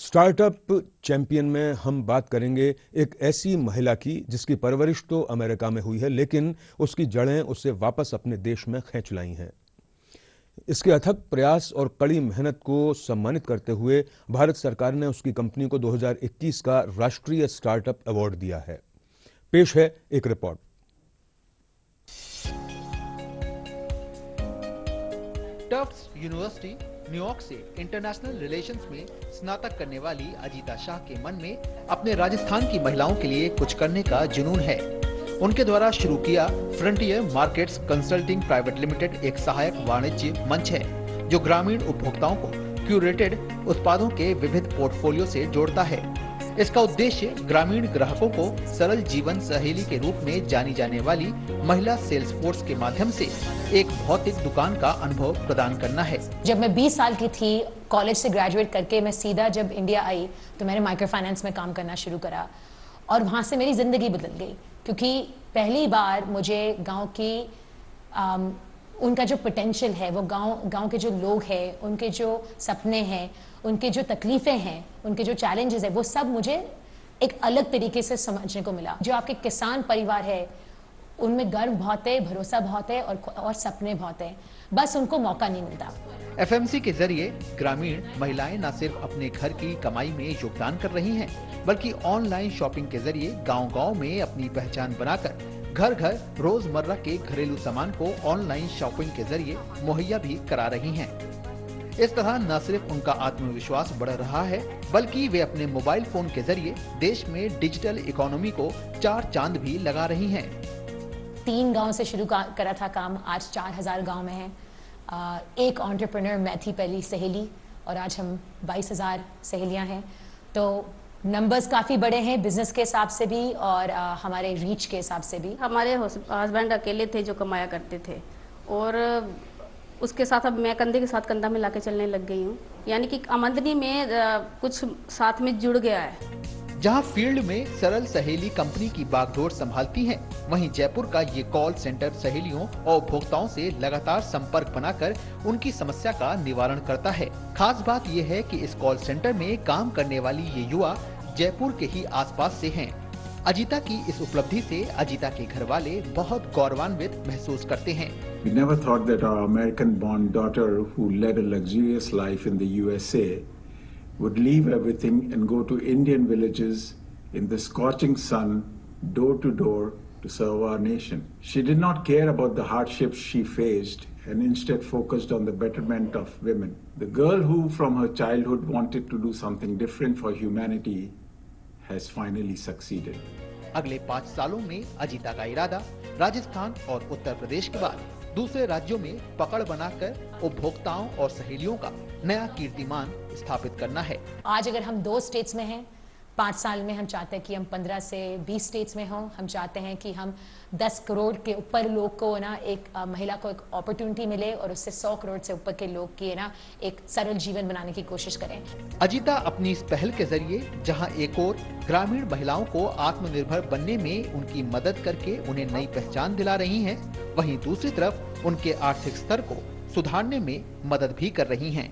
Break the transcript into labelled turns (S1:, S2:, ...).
S1: Startup champion में हम बात करेंगे एक ऐसी महिला की जिसकी परवरिश तो अमेरिका में हुई है, लेकिन उसकी जड़ें उसे वापस अपने देश में खींच लाई हैं। इसके अथक प्रयास और कड़ी मेहनत को सम्मानित करते हुए भारत सरकार ने उसकी कंपनी को 2021 का राष्ट्रीय स्टार्टअप अवार्ड दिया है। पेश है एक रिपोर्ट।
S2: टफ्ट्स यूनिवर्सिटी न्यूयॉर्क से इंटरनेशनल रिलेशंस में स्नातक करने वाली अजीता शाह के मन में अपने राजस्थान की महिलाओं के लिए कुछ करने का जुनून है। उनके द्वारा शुरू किया frontier markets consulting private limited एक सहायक वाणिज्य मंच है जो ग्रामीण उपभोक्ताओं को क्यूरेटेड उत्पादों के विविध पोर्टफोलियो से जोड़ता है। इसका उद्देश्य ग्रामीण ग्राहकों को सरल जीवन सहेली के रूप में जानी जाने वाली महिला सेल्स फोर्स के माध्यम से एक भौतिक दुकान का अनुभव प्रदान करना है।
S3: जब मैं 20 साल की थी, कॉलेज से ग्रेजुएट करके मैं सीधा जब इंडिया आई तो मैंने माइक्रो फाइनेंस में काम करना शुरू करा और वहाँ से मेरी जिंदगी बदल गई, क्योंकि पहली बार मुझे गांव की उनका जो पोटेंशियल है, वो गांव के जो लोग हैं, उनके जो सपने हैं, उनके जो तकलीफें हैं, उनके जो चैलेंजेस है, वो सब मुझे एक अलग तरीके से समझने को मिला। जो आपके किसान परिवार है उनमें गर्व बहुत है, भरोसा बहुत है और सपने बहुत है, बस उनको मौका नहीं मिलता।
S2: एफएमसी के जरिए ग्रामीण महिलाएं न सिर्फ अपने घर की कमाई में योगदान कर रही हैं, बल्कि ऑनलाइन शॉपिंग के जरिए गांव-गांव में अपनी पहचान बनाकर घर घर रोजमर्रा के घरेलू सामान को ऑनलाइन शॉपिंग के जरिए मुहैया भी करा रही हैं। इस तरह न सिर्फ उनका आत्मविश्वास बढ़ रहा है, बल्कि वे अपने मोबाइल फोन के जरिए देश में डिजिटल इकोनॉमी को 4 चांद भी लगा रही हैं।
S3: 3 गांव से शुरू करा था काम, आज 4000 गांव में है। एक एंटरप्रेन्योर मैं थी पहली सहेली और आज हम 22,000 सहेलियां हैं। तो नंबर्स काफ़ी बड़े हैं बिजनेस के हिसाब से भी और हमारे रीच के हिसाब से भी।
S4: हमारे हस्बैंड अकेले थे जो कमाया करते थे और उसके साथ अब मैं कंधे के साथ कंधा मिला के चलने लग गई हूँ, यानी कि आमदनी में कुछ साथ में जुड़ गया है।
S2: जहां फील्ड में सरल सहेली कंपनी की बागडोर संभालती हैं, वहीं जयपुर का ये कॉल सेंटर सहेलियों और उपभोक्ताओं से लगातार संपर्क बनाकर उनकी समस्या का निवारण करता है। खास बात ये है कि इस कॉल सेंटर में काम करने वाली ये युवा जयपुर के ही आसपास से हैं। अजीता की इस उपलब्धि से अजीता के घर वाले बहुत गौरवान्वित महसूस करते हैं।
S5: We never thought that our American-born daughter, who led a luxurious life in the USA, would leave everything and go to Indian villages in the scorching sun, door to door, to serve our nation. She did not care about the hardships she faced and instead focused on the betterment of women. The girl who from her childhood wanted to do something different for humanity has finally succeeded.
S2: अगले 5 सालों में अजीता का इरादा राजस्थान और उत्तर प्रदेश के बाद दूसरे राज्यों में पकड़ बनाकर उपभोक्ताओं और सहेलियों का नया कीर्तिमान स्थापित करना है।
S3: आज अगर हम 2 स्टेट्स में हैं, 5 साल में हम चाहते हैं कि हम 15 से 20 स्टेट्स में हों। हम चाहते हैं कि हम 10 करोड़ के ऊपर लोग को ना एक महिला को एक अपॉर्चुनिटी मिले और उससे 100 करोड़ से ऊपर के लोग की ना एक सरल जीवन बनाने की कोशिश करें।
S2: अजीता अपनी इस पहल के जरिए जहां एक और ग्रामीण महिलाओं को आत्मनिर्भर बनने में उनकी मदद करके उन्हें नई पहचान दिला रही हैं, वहीं दूसरी तरफ उनके आर्थिक स्तर को सुधारने में मदद भी कर रही हैं।